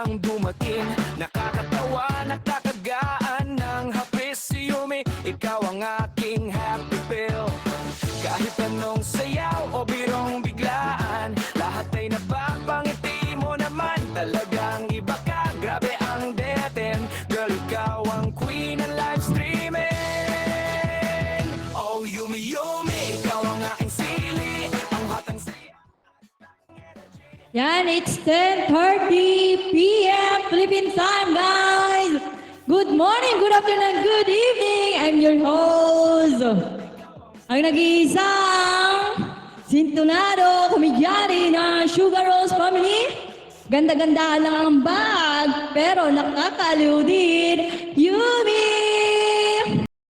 biglang dumating. Nakakatawa, nakakagaan ng hapis. Si Yumi, ikaw ang aking happy pill. Kahit anong sayaw o birong biglaan, lahat ay napapangiti mo naman. Talagang iba ka, grabe ang dating. Girl, ikaw ang queen ng live streaming. Oh, Yumi, Yumi, ikaw ang aking sili. Ang hot ang saya. Yan, it's 10:30 p.m. Philippine time, guys. Good morning, good afternoon, good evening. I'm your host, ang nag-iisang sintonado, komedyante ng Sugar Rose Family. Ganda-ganda lang ang bag, pero nakakaliw din. Yumi!